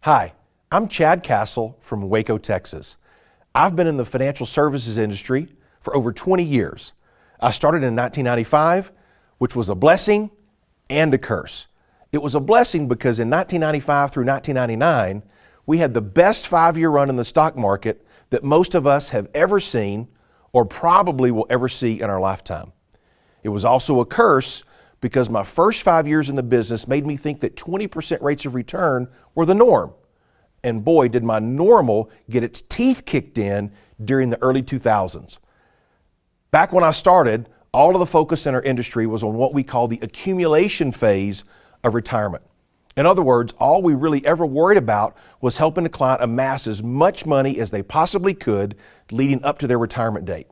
Hi, I'm Chad Castle from Waco, Texas. I've been in the financial services industry for over 20 years. I started in 1995, which was a blessing and a curse. It was a blessing because in 1995 through 1999, we had the best 5-year run in the stock market that most of us have ever seen or probably will ever see in our lifetime. It was also a curse because my first 5 years in the business made me think that 20% rates of return were the norm. And boy, did my normal get its teeth kicked in during the early 2000s. Back when I started, all of the focus in our industry was on what we call the accumulation phase of retirement. In other words, all we really ever worried about was helping the client amass as much money as they possibly could leading up to their retirement date.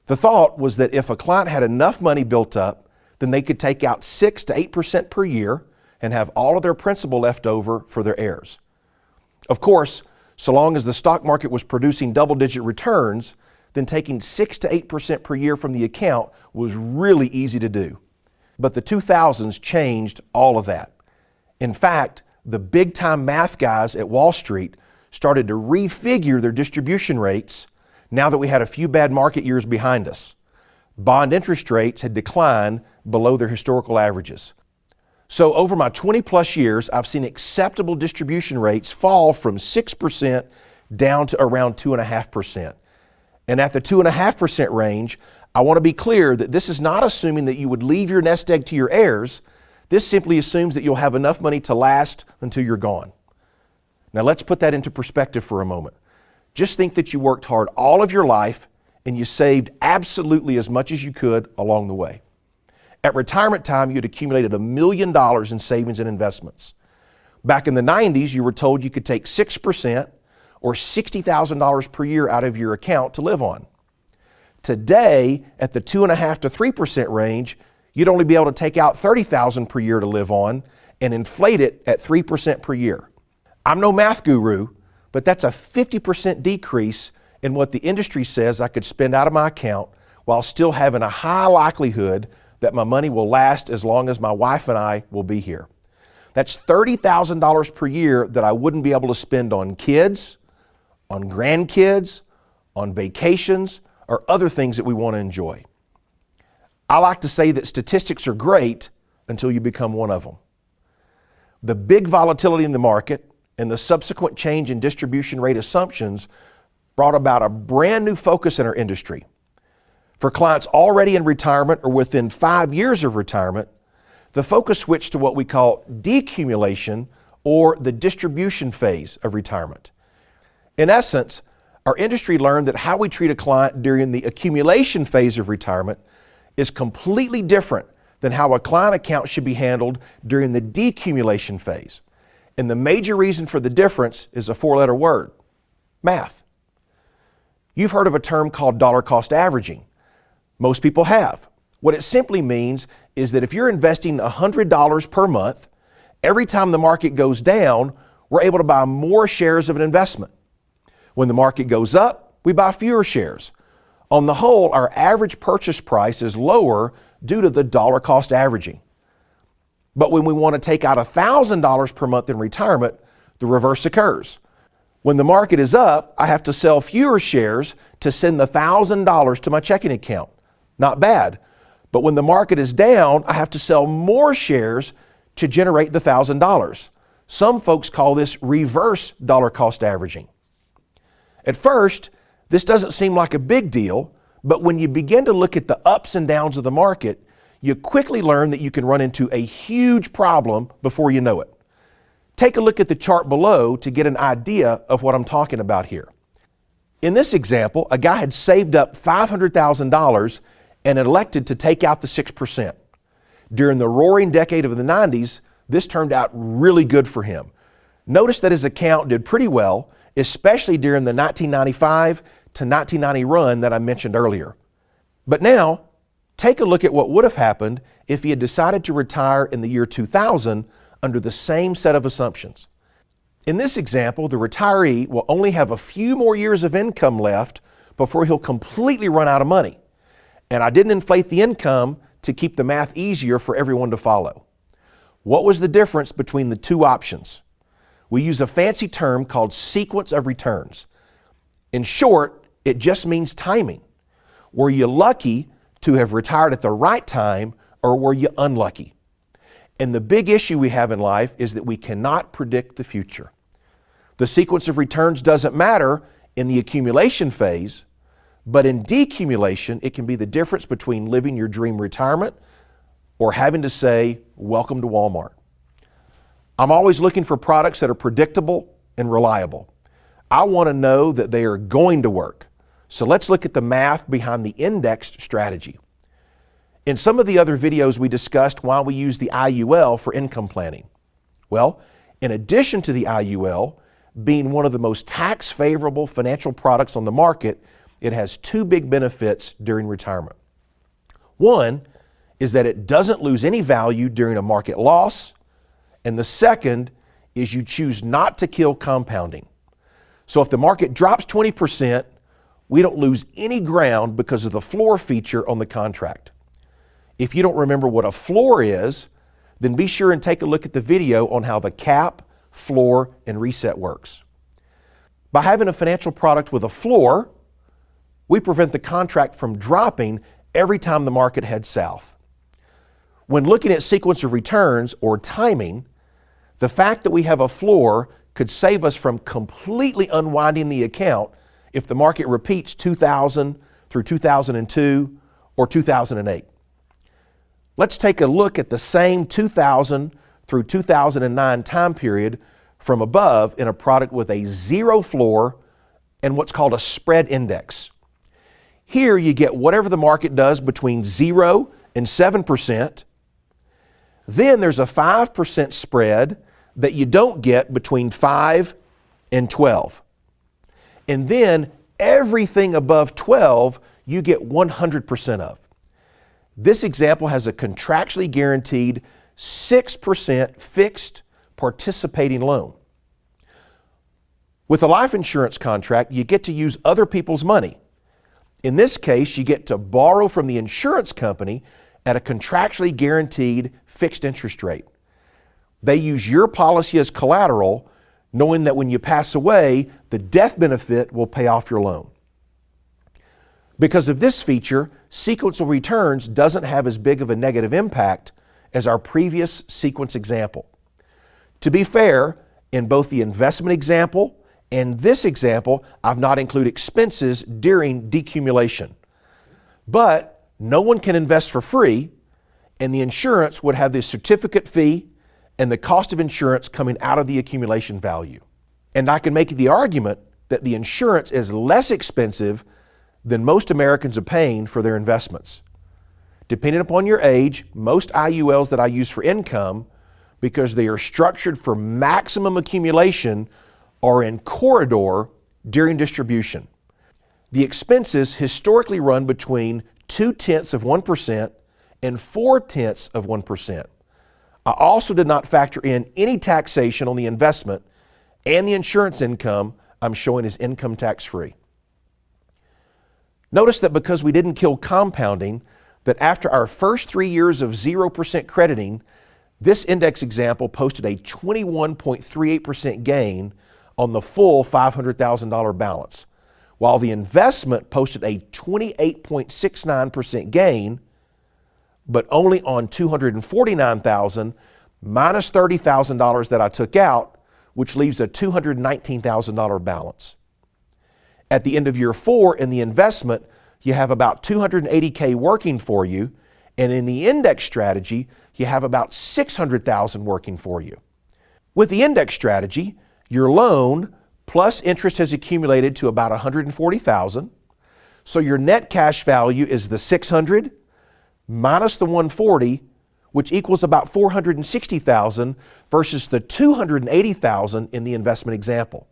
The thought was that if a client had enough money built up, then they could take out 6 to 8% per year and have all of their principal left over for their heirs. Of course, so long as the stock market was producing double-digit returns, then taking 6 to 8% per year from the account was really easy to do. But the 2000s changed all of that. In fact, the big-time math guys at Wall Street started to refigure their distribution rates now that we had a few bad market years behind us. Bond interest rates had declined below their historical averages. So over my 20 plus years, I've seen acceptable distribution rates fall from 6% down to around 2.5%. And at the 2.5% range, I want to be clear that this is not assuming that you would leave your nest egg to your heirs. This simply assumes that you'll have enough money to last until you're gone. Now let's put that into perspective for a moment. Just think that you worked hard all of your life and you saved absolutely as much as you could along the way. At retirement time, you'd accumulated $1 million in savings and investments. Back in the 90s, you were told you could take 6% or $60,000 per year out of your account to live on. Today, at the 2.5 to 3% range, you'd only be able to take out $30,000 per year to live on and inflate it at 3% per year. I'm no math guru, but that's a 50% decrease in what the industry says I could spend out of my account while still having a high likelihood that my money will last as long as my wife and I will be here. That's $30,000 per year that I wouldn't be able to spend on kids, on grandkids, on vacations, or other things that we want to enjoy. I like to say that statistics are great until you become one of them. The big volatility in the market and the subsequent change in distribution rate assumptions brought about a brand new focus in our industry. For clients already in retirement or within 5 years of retirement, the focus switched to what we call decumulation or the distribution phase of retirement. In essence, our industry learned that how we treat a client during the accumulation phase of retirement is completely different than how a client account should be handled during the decumulation phase. And the major reason for the difference is a 4-letter word: math. You've heard of a term called dollar cost averaging. Most people have. What it simply means is that if you're investing $100 per month, every time the market goes down, we're able to buy more shares of an investment. When the market goes up, we buy fewer shares. On the whole, our average purchase price is lower due to the dollar cost averaging. But when we want to take out $1,000 per month in retirement, the reverse occurs. When the market is up, I have to sell fewer shares to send the $1,000 to my checking account. Not bad. But when the market is down, I have to sell more shares to generate the $1,000. Some folks call this reverse dollar cost averaging. At first, this doesn't seem like a big deal, but when you begin to look at the ups and downs of the market, you quickly learn that you can run into a huge problem before you know it. Take a look at the chart below to get an idea of what I'm talking about here. In this example, a guy had saved up $500,000 and elected to take out the 6%. During the roaring decade of the 90s, this turned out really good for him. Notice that his account did pretty well, especially during the 1995 to 1990 run that I mentioned earlier. But now, take a look at what would have happened if he had decided to retire in the year 2000 under the same set of assumptions. In this example, the retiree will only have a few more years of income left before he'll completely run out of money. And I didn't inflate the income to keep the math easier for everyone to follow. What was the difference between the two options? we use a fancy term called sequence of returns. In short, it just means timing. Were you lucky to have retired at the right time, or were you unlucky? And the big issue we have in life is that we cannot predict the future. The sequence of returns doesn't matter in the accumulation phase, but in decumulation, it can be the difference between living your dream retirement or having to say, welcome to Walmart. I'm always looking for products that are predictable and reliable. I want to know that they are going to work. So let's look at the math behind the indexed strategy. In some of the other videos we discussed why we use the IUL for income planning. Well, in addition to the IUL being one of the most tax favorable financial products on the market, it has two big benefits during retirement. One is that it doesn't lose any value during a market loss, and the second is you choose not to kill compounding. So if the market drops 20%, we don't lose any ground because of the floor feature on the contract. If you don't remember what a floor is, then be sure and take a look at the video on how the cap, floor, and reset works. By having a financial product with a floor, we prevent the contract from dropping every time the market heads south. When looking at sequence of returns or timing, the fact that we have a floor could save us from completely unwinding the account if the market repeats 2000 through 2002 or 2008. Let's take a look at the same 2000 through 2009 time period from above in a product with a zero floor and what's called a spread index. Here you get whatever the market does between 0 and 7%. Then there's a 5% spread that you don't get between 5 and 12. And then everything above 12 you get 100% of. This example has a contractually guaranteed 6% fixed participating loan. With a life insurance contract, you get to use other people's money. In this case, you get to borrow from the insurance company at a contractually guaranteed fixed interest rate. They use your policy as collateral, knowing that when you pass away, the death benefit will pay off your loan. Because of this feature, sequential returns doesn't have as big of a negative impact as our previous sequence example. To be fair, in both the investment example and this example, I've not included expenses during decumulation. But no one can invest for free, and the insurance would have the certificate fee and the cost of insurance coming out of the accumulation value. And I can make the argument that the insurance is less expensive than most Americans are paying for their investments. Depending upon your age, most IULs that I use for income, because they are structured for maximum accumulation, are in corridor during distribution. The expenses historically run between 0.2% and 0.4%. I also did not factor in any taxation on the investment, and the insurance income I'm showing is income tax-free. Notice that because we didn't kill compounding, that after our first 3 years of 0% crediting, this index example posted a 21.38% gain on the full $500,000 balance, while the investment posted a 28.69% gain, but only on $249,000 minus $30,000 that I took out, which leaves a $219,000 balance. At the end of year 4 in the investment, you have about $280K working for you, and in the index strategy, you have about $600,000 working for you. With the index strategy, your loan plus interest has accumulated to about $140,000. So your net cash value is the $600 minus the $140, which equals about $460,000 versus the $280,000 in the investment example.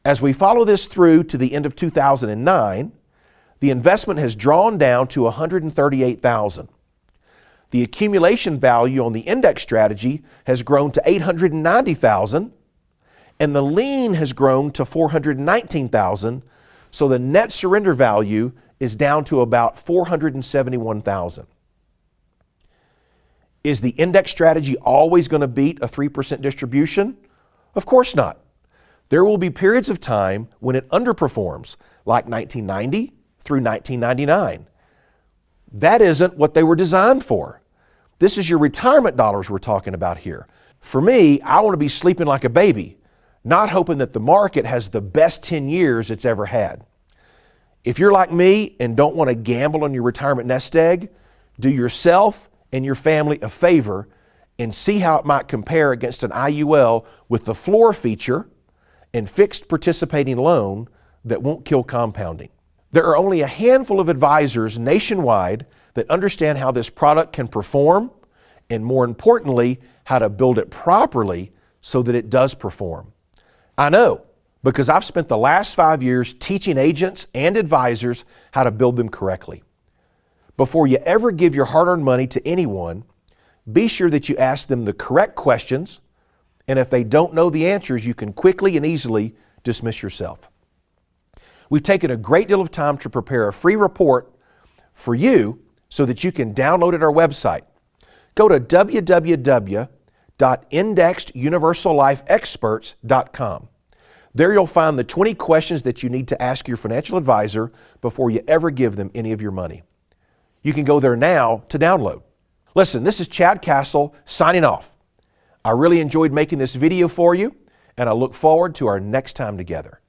As we follow this through to the end of 2009, the investment has drawn down to $138,000. The accumulation value on the index strategy has grown to $890,000, and the lien has grown to $419,000, so the net surrender value is down to about $471,000. Is the index strategy always going to beat a 3% distribution, Of course not. There will be periods of time when it underperforms, like 1990 through 1999. That isn't what they were designed for. This is your retirement dollars we're talking about here. For me, I want to be sleeping like a baby, not hoping that the market has the best 10 years it's ever had. If you're like me and don't want to gamble on your retirement nest egg, do yourself and your family a favor and see how it might compare against an IUL with the floor feature and fixed participating loan that won't kill compounding. There are only a handful of advisors nationwide that understand how this product can perform and, more importantly, how to build it properly so that it does perform. I know, because I've spent the last 5 years teaching agents and advisors how to build them correctly. Before you ever give your hard-earned money to anyone, be sure that you ask them the correct questions, and if they don't know the answers, you can quickly and easily dismiss yourself. We've taken a great deal of time to prepare a free report for you so that you can download it at our website. Go to www.indexeduniversallifeexperts.com. There you'll find the 20 questions that you need to ask your financial advisor before you ever give them any of your money. You can go there now to download. Listen, this is Chad Castle signing off. I really enjoyed making this video for you, and I look forward to our next time together.